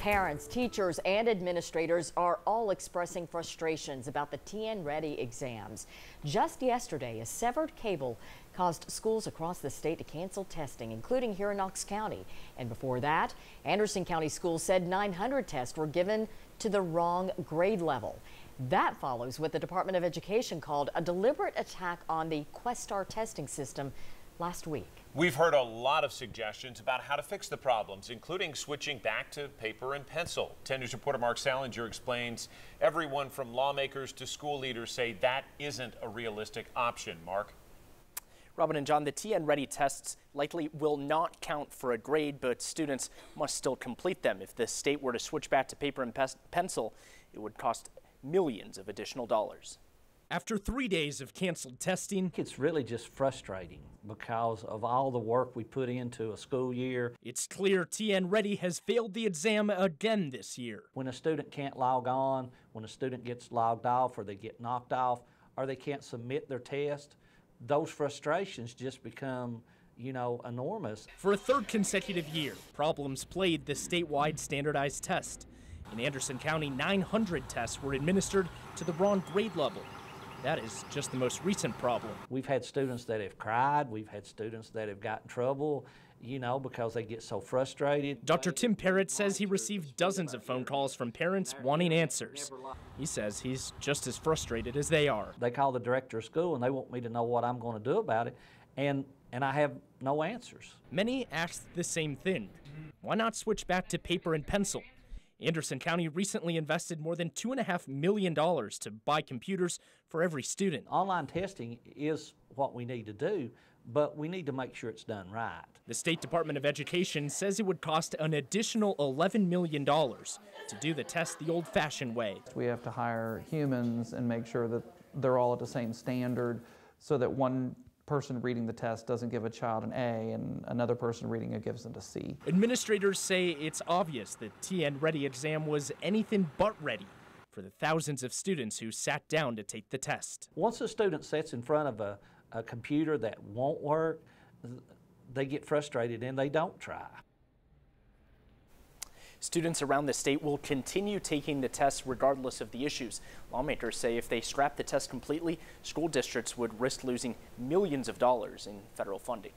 Parents, teachers, and administrators are all expressing frustrations about the TNReady exams. Just yesterday, a severed cable caused schools across the state to cancel testing, including here in Knox County. And before that, Anderson County Schools said 900 tests were given to the wrong grade level. That follows what the Department of Education called a deliberate attack on the Questar testing system last week. We've heard a lot of suggestions about how to fix the problems, including switching back to paper and pencil. 10 News reporter Mark Salinger explains everyone from lawmakers to school leaders say that isn't a realistic option. Mark? Robin and John, the TNReady tests likely will not count for a grade, but students must still complete them. If the state were to switch back to paper and pencil, it would cost millions of additional dollars. After 3 days of canceled testing, it's really just frustrating because of all the work we put into a school year. It's clear TNReady has failed the exam again this year. When a student can't log on, when a student gets logged off or they get knocked off or they can't submit their test, those frustrations just become, enormous. For a third consecutive year, problems plagued the statewide standardized test. In Anderson County, 900 tests were administered to the wrong grade level. That is just the most recent problem. We've had students that have cried. We've had students that have got in trouble, because they get so frustrated. Dr. Tim Parrott says he received dozens of phone calls from parents wanting answers. He says he's just as frustrated as they are. They call the director of school and they want me to know what I'm going to do about it, and I have no answers. Many asked the same thing. Why not switch back to paper and pencil? Anderson County recently invested more than $2.5 million to buy computers for every student. Online testing is what we need to do, but we need to make sure it's done right. The State Department of Education says it would cost an additional $11 million to do the test the old-fashioned way. We have to hire humans and make sure that they're all at the same standard so that one person reading the test doesn't give a child an A and another person reading it gives them a C. Administrators say it's obvious the TNReady exam was anything but ready for the thousands of students who sat down to take the test. Once a student sits in front of a computer that won't work, they get frustrated and they don't try. Students around the state will continue taking the tests regardless of the issues. Lawmakers say if they scrap the test completely, school districts would risk losing millions of dollars in federal funding.